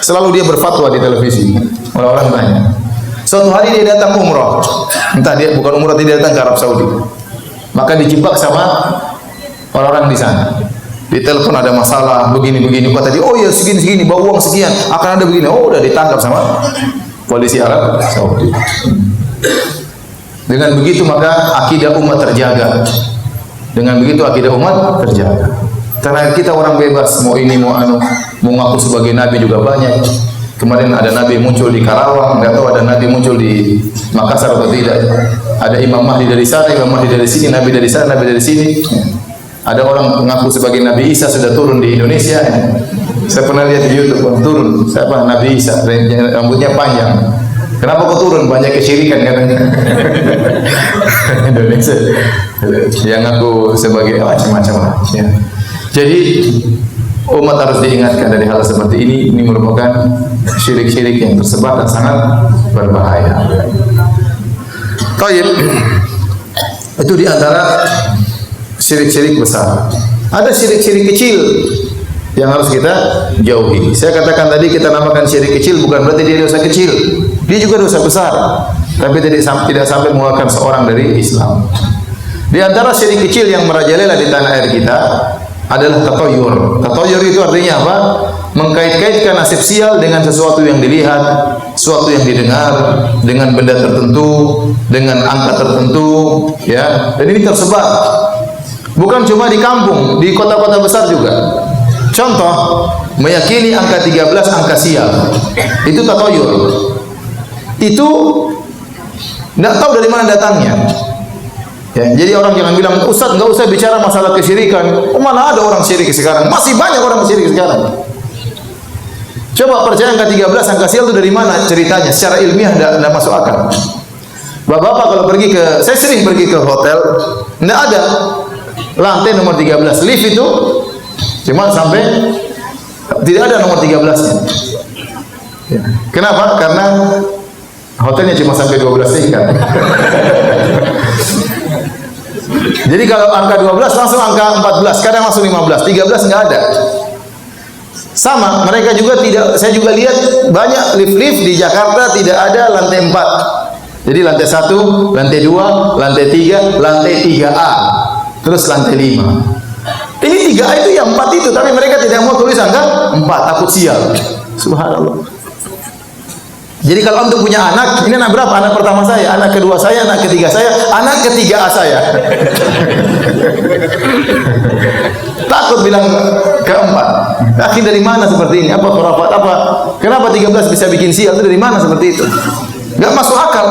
Selalu dia berfatwa di televisi. Orang-orang tanya. Suatu hari dia datang umrah. Entah dia bukan umrah, dia datang ke Arab Saudi. Maka dijebak sama orang-orang di sana. Di telepon ada masalah begini-begini, kata dia, oh ya segini-segini, bawa uang sekian, akan ada begini. Oh, udah ditangkap sama polisi Arab Saudi. Dengan begitu maka akidah umat terjaga. Dengan begitu akidah umat terjaga. Karena kita orang bebas, mau ini mau anu, mau ngaku sebagai nabi juga banyak. Kemarin ada nabi muncul di Karawang, enggak tahu ada nabi muncul di Makassar atau tidak. Ada Imam Mahdi dari sana, Imam Mahdi dari sini, nabi dari sana, nabi dari sini. Ada orang mengaku sebagai Nabi Isa sudah turun di Indonesia. Saya pernah lihat di YouTube turun. Siapa Nabi Isa? Rambutnya panjang. Kenapa kok turun? Banyak kesyirikan katanya. Indonesia yang ngaku sebagai macam-macam lah. Ya. Jadi umat harus diingatkan dari hal seperti ini. Ini merupakan syirik-syirik yang tersebar dan sangat berbahaya. Baik. Itu di antara syirik-syirik besar. Ada syirik-syirik kecil yang harus kita jauhi. Saya katakan tadi kita namakan syirik kecil bukan berarti dia dosa kecil. Dia juga dosa besar. Tapi tidak sampai mengeluarkan seorang dari Islam. Di antara syirik kecil yang merajalela di tanah air kita adalah tatayur. Tatayur itu artinya apa? Mengkait-kaitkan nasib sial dengan sesuatu yang dilihat, sesuatu yang didengar, dengan benda tertentu, dengan angka tertentu, ya. Dan ini tersebar. Bukan cuma di kampung, di kota-kota besar juga. Contoh, meyakini angka 13 angka sial. Itu tatayur. Itu tidak tahu dari mana datangnya. Ya, jadi orang jangan bilang, Ustaz nggak usah bicara masalah kesyirikan. Oh, mana ada orang syirik sekarang? Masih banyak orang syirik sekarang. Coba percaya angka 13 angka sial itu dari mana ceritanya? Secara ilmiah tidak masuk akal. Bapak-bapak kalau pergi ke, saya sering pergi ke hotel, tidak ada lantai nomor 13. Lift itu cuma sampai tidak ada nomor 13-nya. Ya. Kenapa? Karena hotelnya cuma sampai 12 tingkat. Jadi kalau angka 12 langsung angka 14, kadang langsung 15, 13 enggak ada. Sama, mereka juga tidak, saya juga lihat banyak lift-lift di Jakarta tidak ada lantai 4. Jadi lantai 1, lantai 2, lantai 3, lantai 3A. Terus lantai 5. Ini 3A itu yang 4 itu, tapi mereka tidak mau tulis angka 4, takut sial. Subhanallah. Jadi kalau antum punya anak, ini anak berapa? Anak pertama saya, anak kedua saya, anak ketiga saya, anak ketiga saya. Takut bilang keempat. Akhir dari mana seperti ini? Apa khurafat? Apa? Kenapa 13 bisa bikin sial? Itu dari mana seperti itu? Gak masuk akal.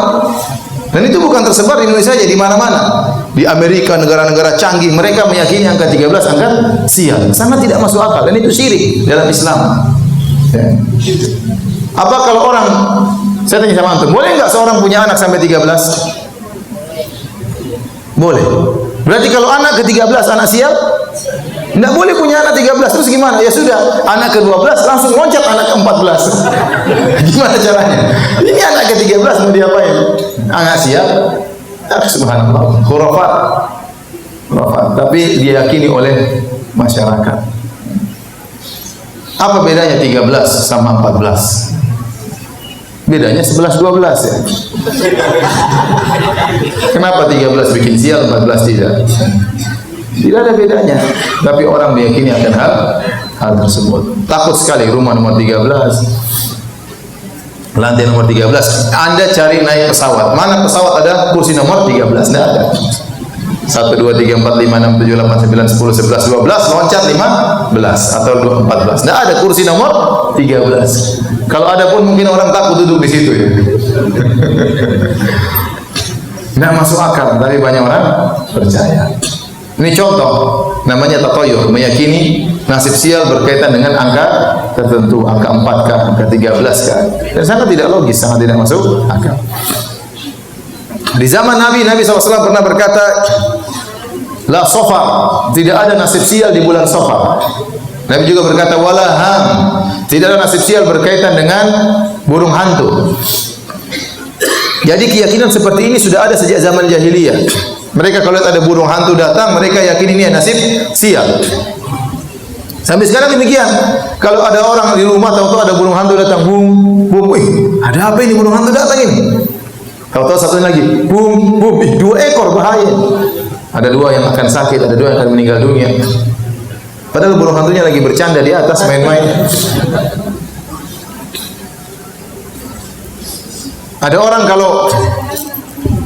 Dan itu bukan tersebar di Indonesia saja, di mana-mana. Di Amerika, negara-negara canggih, mereka meyakini angka 13 angka sial. Sangat tidak masuk akal. Dan itu syirik dalam Islam. Ya. Apa kalau orang, saya tanya sama antum, boleh nggak seorang punya anak sampai 13? Boleh. Berarti kalau anak ke-13 anak sial, nggak boleh punya anak 13. Terus gimana? Ya sudah, anak ke-12 langsung loncat anak ke-14. Gimana caranya? Ini anak ke-13 mau diapain? Anak sial? Subhanallah, khurafat. Tapi diyakini oleh masyarakat. Apa bedanya 13 sama 14? Bedanya 11-12 ya. Kenapa 13 bikin sial, 14 tidak? Tidak ada bedanya. Tapi orang meyakini akan hal tersebut. Takut sekali rumah nomor 13. Lantai nomor 13. Anda cari naik pesawat. Mana pesawat ada kursi nomor 13? Tidak ada. 1, 2, 3, 4, 5, 6, 7, 8, 9, 10, 11, 12, loncat 15 atau 14. Tidak ada kursi nomor 13. Kalau ada pun mungkin orang takut duduk di situ ya. Tidak masuk akal, tapi banyak orang percaya. Ini contoh, namanya tatayur, meyakini nasib sial berkaitan dengan angka tertentu, angka 4 kah, angka 13 kah. Dan sangat tidak logis, sangat tidak masuk akal. Di zaman Nabi SAW pernah berkata, la sofar, tidak ada nasib sial di bulan Safar. Nabi juga berkata, wala ham, tidak ada nasib sial berkaitan dengan burung hantu. Jadi keyakinan seperti ini sudah ada sejak zaman jahiliyah. Mereka kalau lihat ada burung hantu datang, mereka yakin ini nasib sial. Sampai sekarang demikian. Kalau ada orang di rumah tahu-tahu ada burung hantu datang, bum, bum, ada apa ini burung hantu datang ini? Tahu-tahu satu lagi, bum, bum, 2 ekor, bahaya. Ada 2 yang akan sakit, ada 2 yang akan meninggal dunia. Padahal burung hantunya lagi bercanda di atas main-main. Ada orang kalau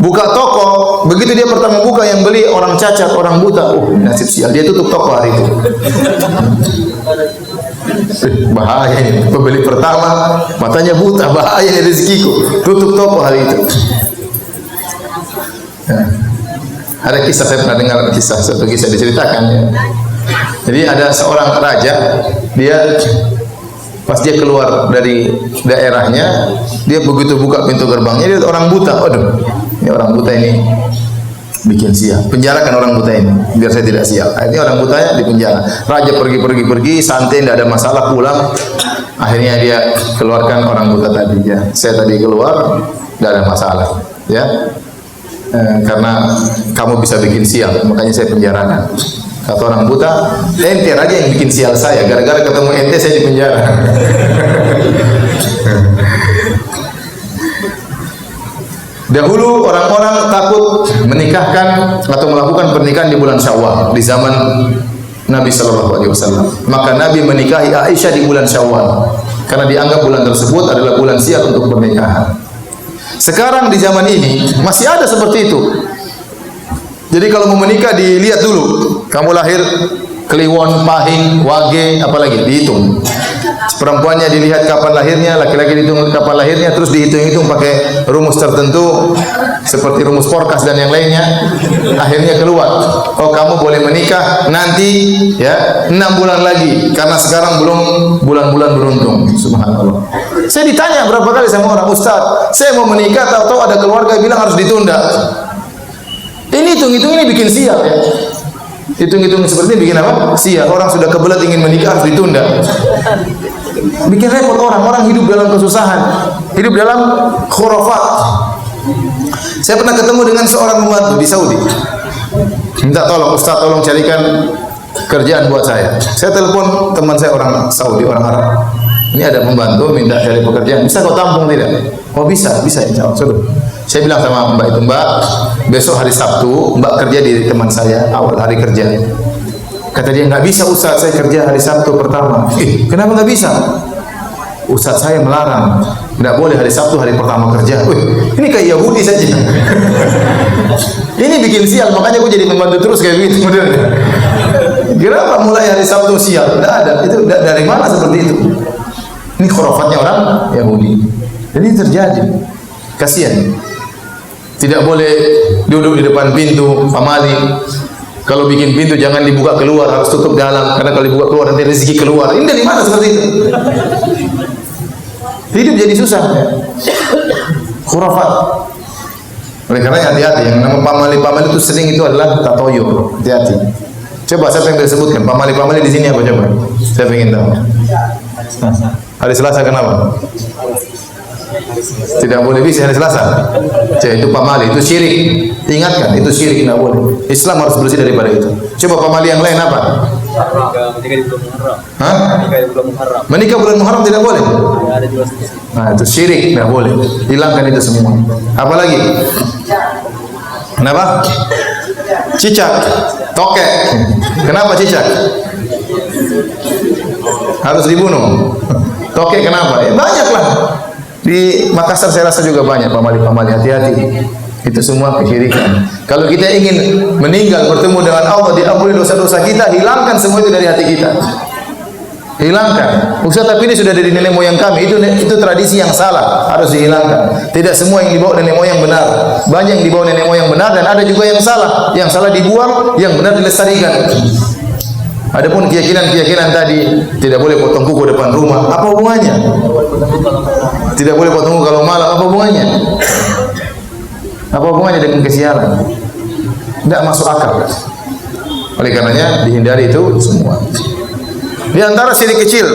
buka toko, begitu dia pertama buka yang beli orang cacat, orang buta, nasib sial, dia tutup toko hari itu. Bahaya ini, pembeli pertama matanya buta, bahaya ini rezekiku, tutup toko hari itu. Nah, ada kisah, saya pernah dengar satu kisah diceritakan ya. Jadi ada seorang raja, dia pas dia keluar dari daerahnya, dia begitu buka pintu gerbangnya, dia lihat orang buta. Waduh, ini orang buta ini bikin sial. Penjarakan orang buta ini, biar saya tidak sial. Akhirnya orang butanya dipenjara. Raja pergi santai, tidak ada masalah, pulang. Akhirnya dia keluarkan orang buta tadi. Ya, saya tadi keluar, tidak ada masalah. Ya, karena kamu bisa bikin sial, makanya saya penjarakan. Kata orang buta, ente aja yang bikin sial saya. Gara-gara ketemu ente saya di penjara. Dahulu orang-orang takut menikahkan atau melakukan pernikahan di bulan Syawal di zaman Nabi Shallallahu Alaihi Wasallam. Maka Nabi menikahi Aisyah di bulan Syawal karena dianggap bulan tersebut adalah bulan sial untuk pernikahan. Sekarang di zaman ini masih ada seperti itu. Jadi kalau mau menikah dilihat dulu, kamu lahir Kliwon, Pahing, Wage, apalagi dihitung. Perempuannya dilihat kapan lahirnya, laki-laki dihitung kapan lahirnya, terus dihitung-hitung pakai rumus tertentu seperti rumus Porkas dan yang lainnya. Akhirnya keluar, oh kamu boleh menikah nanti ya 6 bulan lagi, karena sekarang belum bulan-bulan beruntung. Subhanallah. Saya ditanya berapa kali sama orang, Ustaz, saya mau menikah, tahu-tahu ada keluarga bilang harus ditunda. Ini hitung-hitung ini bikin sial ya. Hitung-hitung seperti ini bikin apa? Sial. Orang sudah kebelet ingin menikah harus ditunda. Bikin repot orang hidup dalam kesusahan, hidup dalam khurafat. Saya pernah ketemu dengan seorang pembantu di Saudi. Minta tolong, Ustaz, tolong carikan kerjaan buat saya. Saya telepon teman saya orang Saudi, orang Arab. Ini ada pembantu minta cari pekerjaan. Bisa kau tampung tidak? Oh bisa insya Allah. Suruh. Saya bilang sama Mbak itu, Mbak, besok hari Sabtu Mbak kerja di teman saya awal hari kerja. Kata dia, nggak bisa Ustaz, saya kerja hari Sabtu pertama. Kenapa nggak bisa? Ustaz saya melarang, nggak boleh hari Sabtu hari pertama kerja. Ini kayak Yahudi saja. Ini bikin sial, makanya gue jadi membantu terus kayak begitu. Kenapa mulai hari Sabtu sial? Tidak ada. Itu dari mana seperti itu? Ini khurafatnya orang Yahudi. Jadi terjadi. Kasihan. Tidak boleh duduk di depan pintu pamali. Kalau bikin pintu jangan dibuka keluar, harus tutup dalam. Karena kalau dibuka keluar nanti rezeki keluar. Ini dari mana seperti itu? Hidup jadi susah. Khurafat. Oleh karena hati-hati. Yang nama pamali-pamali itu sering itu adalah tatoyur. Hati-hati. Coba saya pengen disebutkan pamali-pamali di sini apa coba? Saya pengen tahu. Hari Selasa kenapa? Tidak boleh bisa hari Selasa. Itu pamali, itu syirik. Ingatkan, itu syirik, tidak boleh. Islam harus bersih daripada itu. Coba pamali yang lain apa? Menikah di bulan Muharram. Hah? Menikah bulan Muharram tidak boleh. Nah, itu syirik, tidak boleh. Hilangkan itu semua. Apalagi? Kenapa? Cicak, tokek. Kenapa cicak? Harus dibunuh. Tokek kenapa? Banyaklah. Di Makassar saya rasa juga banyak pamali-pamali, hati-hati. Itu semua kesyirikan. Kalau kita ingin meninggal bertemu dengan Allah, diampuni dosa-dosa kita, hilangkan semua itu dari hati kita. Hilangkan. Ustaz, tapi ini sudah dari nenek moyang kami. Itu tradisi yang salah, harus dihilangkan. Tidak semua yang dibawa nenek moyang benar. Banyak yang dibawa nenek moyang benar dan ada juga yang salah. Yang salah dibuang, yang benar dilestarikan. Adapun keyakinan tadi, tidak boleh potong kuku depan rumah. Apa hubungannya? Tidak boleh potong kuku kalau malam. Apa hubungannya? Apa hubungannya dengan kesialan? Tidak masuk akal. Oleh karenanya dihindari itu semua. Di antara syirik kecil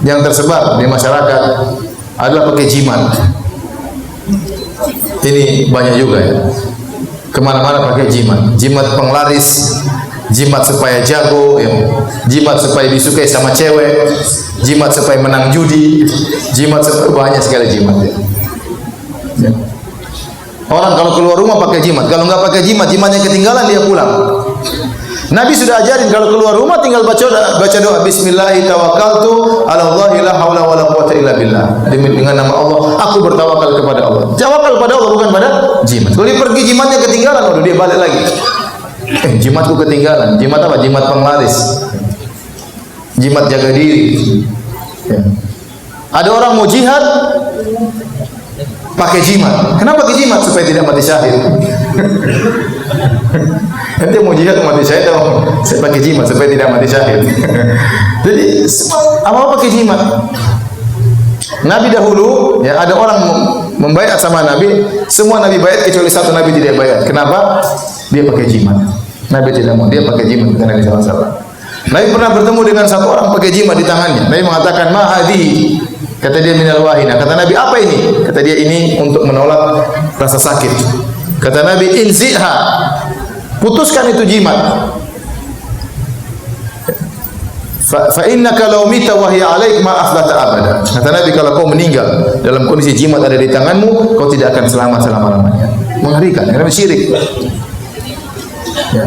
yang tersebar di masyarakat adalah pakai jimat. Ini banyak juga ya. kemana-mana pakai jimat. Jimat penglaris, jimat supaya jago, ya. Jimat supaya disukai sama cewek, jimat supaya menang judi, jimat supaya banyak sekali jimat. Ya. Orang kalau keluar rumah pakai jimat, kalau nggak pakai jimat, jimatnya ketinggalan dia pulang. Nabi sudah ajarin kalau keluar rumah tinggal baca doa Bismillah tawakkaltu ala Allah la haula wala quwwata illa billah. Dengan nama Allah aku bertawakal kepada Allah. Tawakal pada Allah bukan pada jimat. Kalau dia pergi jimatnya ketinggalan, waduh dia balik lagi. Jimatku ketinggalan. Jimat apa? Jimat penglaris. Jimat jaga diri. Ya. Ada orang mau jihad pakai jimat. Kenapa pakai jimat? Supaya tidak mati syahid. Nanti mau jihad mati syahid, saya pakai jimat supaya tidak mati syahid. Jadi apa pakai jimat? Nabi dahulu, ya ada orang membaiat sama Nabi, semua Nabi baiat kecuali satu Nabi tidak baiat. Kenapa? Dia pakai jimat. Nabi tidak mau, dia pakai jimat karena Nabi SAW. Nabi pernah bertemu dengan satu orang pakai jimat di tangannya. Nabi mengatakan, "Ma hadhi?" Kata dia, "Minal wahina." Kata Nabi, "Apa ini?" Kata dia, "Ini untuk menolak rasa sakit." Kata Nabi, "Inziha." Putuskan itu jimat. Fa innaka law mita wa hiya 'alaik ma aflata abada. Kata Nabi, kalau kau meninggal dalam kondisi jimat ada di tanganmu, kau tidak akan selamat selama-lamanya. Mengerikan, karena syirik. Ya.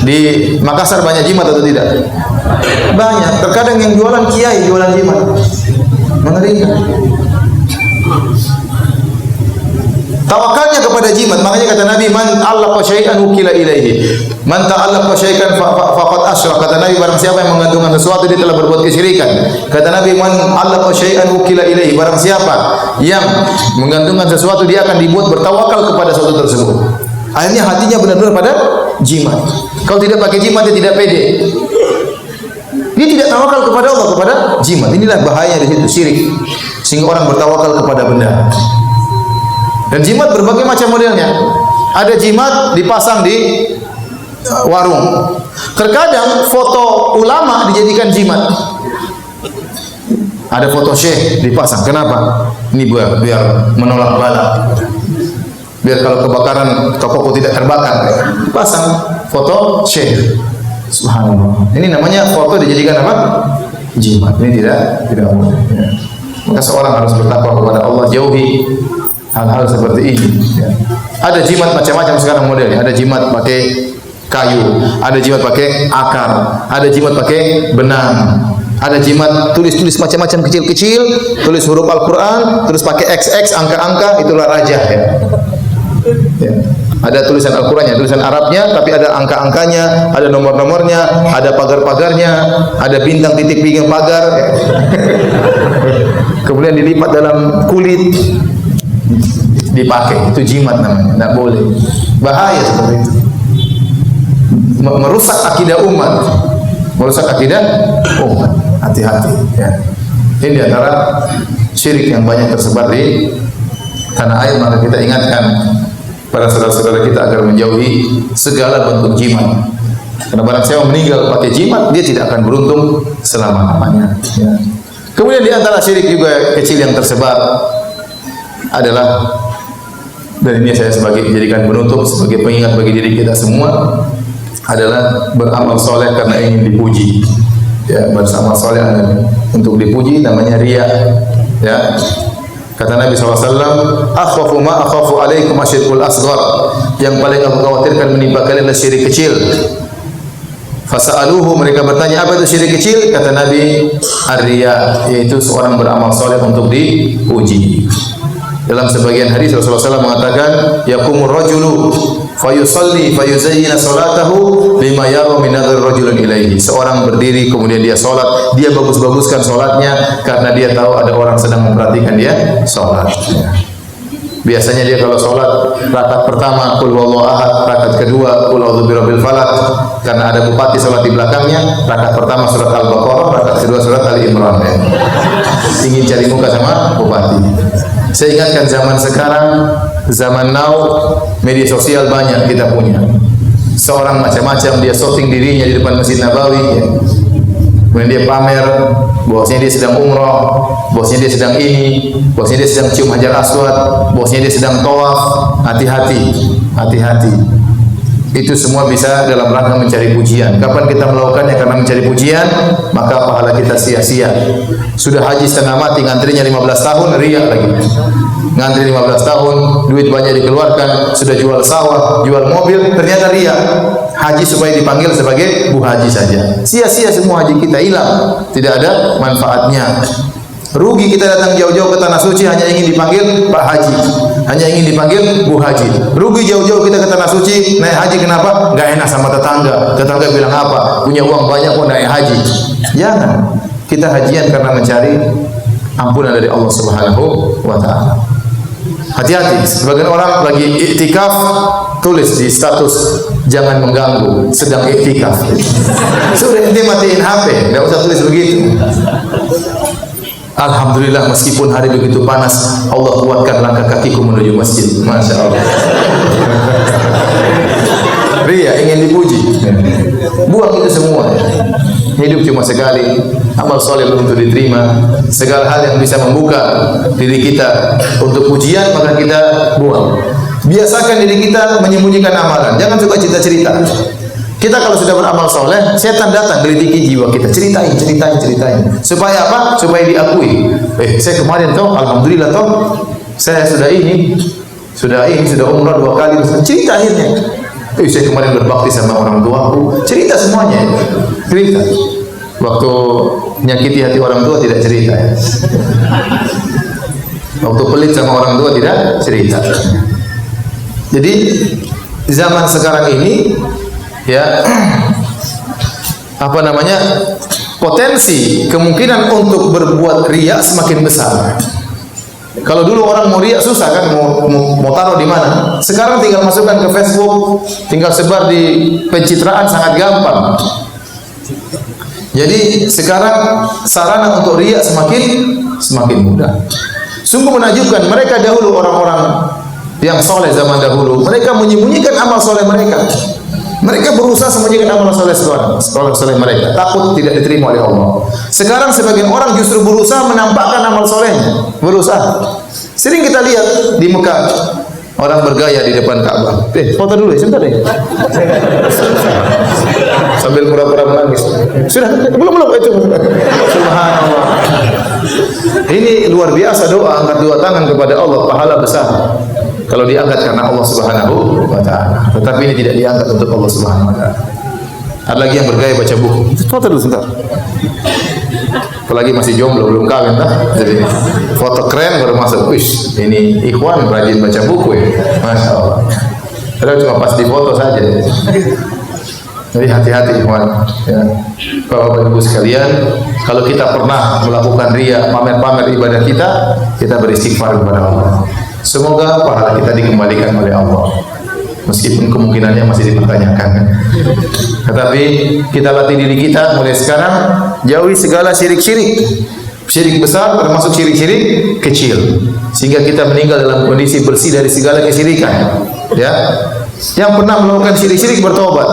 Di Makassar banyak jimat atau tidak? Banyak. Terkadang yang jualan kiai jualan jimat. Mengerikan. Tawakalnya kepada jimat. Makanya kata Nabi, "Man 'allaqa syai'an wukila ilaihi. Man ta'allaqa syai'an faqad asyraka." Kata Nabi, barang siapa yang menggantungkan sesuatu dia telah berbuat kesyirikan. Kata Nabi, "Man 'allaqa syai'an wukila ilaihi." Barang siapa yang menggantungkan sesuatu dia akan dibuat bertawakal kepada sesuatu tersebut. Akhirnya hatinya benar-benar pada jimat. Kalau tidak pakai jimat dia tidak pede. Dia tidak tawakal kepada Allah, kepada jimat. Inilah bahaya di situ syirik. Sehingga orang bertawakal kepada benda. Dan jimat berbagai macam modelnya. Ada jimat dipasang di warung. Terkadang foto ulama dijadikan jimat. Ada foto syekh dipasang. Kenapa? Ini biar menolak bala. Biar kalau kebakaran tokoku tidak terbakar. Pasang foto syekh. Subhanallah. Ini namanya foto dijadikan apa? Jimat. Ini tidak boleh. Ya. Maka seorang harus bertakwa kepada Allah, jauhi hal-hal seperti ini. Ya. Ada jimat macam-macam sekarang modelnya. Ada jimat pakai kayu, ada jimat pakai akar, ada jimat pakai benang, ada jimat tulis-tulis macam-macam kecil-kecil, tulis huruf Al-Quran, terus pakai XX, angka-angka, itulah raja. Ya. Ya. Ada tulisan Al-Qurannya, tulisan Arabnya, tapi ada angka-angkanya, ada nomor-nomornya, ada pagar-pagarnya, ada bintang titik pinggir pagar. Ya. Kemudian dilipat dalam kulit, dipakai, itu jimat namanya, tidak boleh. Bahaya seperti itu. Merusak akidah umat, merusak akidah umat. Hati-hati. Ya. Ini diantara syirik yang banyak tersebar di tanah air. Maka kita ingatkan para saudara-saudara kita agar menjauhi segala bentuk jimat. Karena barang siapa meninggal pakai jimat, dia tidak akan beruntung selama-lamanya. Ya. Kemudian di antara syirik juga kecil yang tersebar adalah, dan ini saya sebagai jadikan penutup, sebagai pengingat bagi diri kita semua, adalah beramal soleh karena ingin dipuji. Ya, beramal soleh untuk dipuji namanya riya. Ya. Kata Nabi SAW, "Akhafu ma akhafu alaikum asyirkul asghar." Yang paling aku khawatirkan menimpa kalian adalah syirik kecil. Fasa'aluhu, mereka bertanya, apa itu syirik kecil? Kata Nabi, ar-riya, yaitu seorang beramal soleh untuk dipuji. Dalam sebagian hadis Rasulullah SAW mengatakan, "Yaqumur rajulu fayusalli fayuzayyina salatahu lima yara min nadhar rajulin ilaihi." Seorang berdiri kemudian dia salat, dia bagus-baguskan salatnya karena dia tahu ada orang sedang memperhatikan dia salat. Biasanya dia kalau salat rakaat pertama qul huwallahu ahad, rakaat kedua qul a'udzu birabbil falaq, karena ada bupati salat di belakangnya, rakaat pertama surat Al-Baqarah, rakaat kedua surat Ali Imran. Ingin cari muka sama bupati. Saya ingatkan zaman sekarang, zaman now, media sosial banyak kita punya. Seorang macam-macam dia shooting dirinya di depan Masjid Nabawi, ya. Kemudian dia pamer bahwasanya dia sedang umroh, bahwasanya dia sedang ini, bahwasanya dia sedang cium hajar aswad, bahwasanya dia sedang tawaf. Hati-hati. Hati-hati. Itu semua bisa dalam rangka mencari pujian. Kapan kita melakukannya karena mencari pujian, maka pahala kita sia-sia. Sudah haji setengah mati, ngantrinya 15 tahun, riya lagi. Ngantri 15 tahun, duit banyak dikeluarkan, sudah jual sawah, jual mobil, ternyata riya. Haji supaya dipanggil sebagai Bu Haji saja. Sia-sia semua haji kita, hilang. Tidak ada manfaatnya. Rugi kita datang jauh-jauh ke tanah suci hanya ingin dipanggil Pak Haji, hanya ingin dipanggil Bu Haji. Rugi jauh-jauh kita ke tanah suci naik haji, kenapa? Gak enak sama tetangga. Tetangga bilang apa? Punya uang banyak kok naik haji. Jangan. Kita hajian karena mencari ampunan dari Allah Subhanahu wa taala. Hati-hati, sebagian orang lagi iktikaf tulis di status jangan mengganggu, sedang iktikaf. Sudah ente matiin HP, enggak usah tulis begitu. Alhamdulillah meskipun hari begitu panas, Allah kuatkan langkah kakiku menuju masjid. Masya Allah. Ria ingin dipuji. Buang itu semua. Hidup cuma sekali, amal soleh belum tentu diterima. Segala hal yang bisa membuka diri kita untuk pujian maka kita buang. Biasakan diri kita menyembunyikan amalan. Jangan suka cerita-cerita. Kita kalau sudah beramal soleh, setan datang gelitiki jiwa kita, ceritain. Supaya apa? Supaya diakui. Saya kemarin toh, alhamdulillah toh, saya sudah umrah 2 kali. Cerita akhirnya. Saya kemarin berbakti sama orang tuaku. Cerita semuanya. Cerita. Waktu menyakiti hati orang tua tidak cerita. Ya. Waktu pelit sama orang tua tidak cerita. Jadi zaman sekarang ini ya potensi kemungkinan untuk berbuat riya semakin besar. Kalau dulu orang mau riya susah kan, mau taruh di mana? Sekarang tinggal masukkan ke Facebook, tinggal sebar di pencitraan, sangat gampang. Jadi sekarang sarana untuk riya semakin mudah. Sungguh menakjubkan, mereka dahulu orang-orang yang soleh zaman dahulu, mereka menyembunyikan amal soleh mereka. Mereka berusaha sembunyikan amal soleh mereka, takut tidak diterima oleh Allah. Sekarang sebagian orang justru berusaha menampakkan amal solehnya, berusaha. Sering kita lihat di Mekah, orang bergaya di depan Ka'bah. Foto dulu ya, sebentar deh. Sambil pura-pura menangis. Sudah, belum itu. Subhanallah. Ini luar biasa doa, angkat 2 tangan kepada Allah, pahala besar. Kalau diangkat karena Allah Subhanahu wa taala. Tetapi ini tidak diangkat untuk Allah Subhanahu wa taala. Ada lagi yang bergaya baca buku. Foto dulu sebentar. Apalagi masih jomblo, belum kawin dah. Jadi foto keren baru masuk. Wish, ini ikhwan rajin baca buku ya. Masya Allah. Padahal cuma pas di foto saja. Jadi hati-hati ikhwan. Ya. Bapak Ibu sekalian, kalau kita pernah melakukan riya, pamer-pamer ibadah kita beristighfar kepada Allah. Semoga pahala kita dikembalikan oleh Allah. Meskipun kemungkinannya masih dipertanyakan. Tetapi kita latih diri kita mulai sekarang, jauhi segala syirik-syirik. Syirik besar termasuk syirik-syirik kecil. Sehingga kita meninggal dalam kondisi bersih dari segala kesyirikan. Ya. Yang pernah melakukan syirik-syirik bertobat.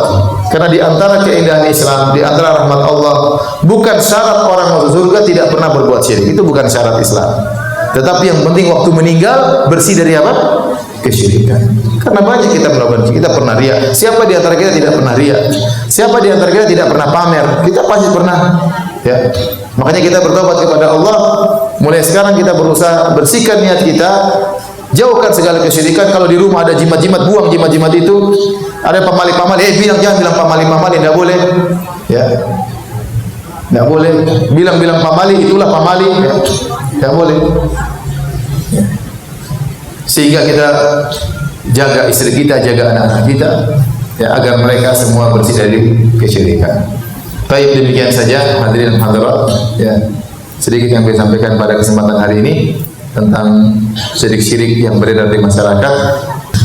Karena di antara keindahan Islam, di antara rahmat Allah, bukan syarat orang masuk surga tidak pernah berbuat syirik. Itu bukan syarat Islam. Tetapi yang penting waktu meninggal bersih dari apa? Kesyirikan. Karena banyak kita melakukan, kita pernah riya. Siapa di antara kita tidak pernah riya? Siapa di antara kita tidak pernah pamer? Kita pasti pernah. Ya. Makanya kita bertobat kepada Allah. Mulai sekarang kita berusaha bersihkan niat kita, jauhkan segala kesyirikan. Kalau di rumah ada jimat-jimat, buang jimat-jimat itu. Ada pamali-pamali, jangan bilang pamali-pamali, tidak boleh. Ya. Tidak boleh. Bilang-bilang pamali, itulah pamali. Ya. Tidak boleh. Sehingga kita jaga istri kita, jaga anak-anak kita, ya, agar mereka semua bersih dari kesyirikan. Baik, demikian saja hadirin hadirat, ya, sedikit yang saya sampaikan pada kesempatan hari ini tentang syirik-syirik yang beredar di masyarakat.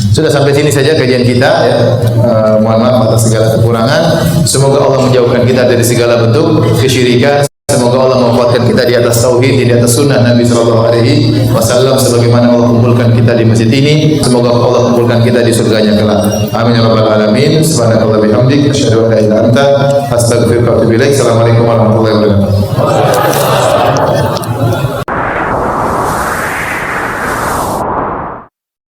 Sudah sampai sini saja kajian kita, ya. Mohon maaf atas segala kekurangan. Semoga Allah menjauhkan kita dari segala bentuk kesyirikan. Semoga Allah menguatkan kita di atas tauhid, di atas sunnah Nabi sallallahu alaihi wasallam sebagaimana Allah kumpulkan kita di masjid ini. Semoga Allah kumpulkan kita di surganya kelak. Amin ya rabbal alamin. Subhanallahi bihamdik, asyhadu an la ilaha illa anta, astaghfiruka wa atubu ilaik. Assalamualaikum warahmatullahi wabarakatuh.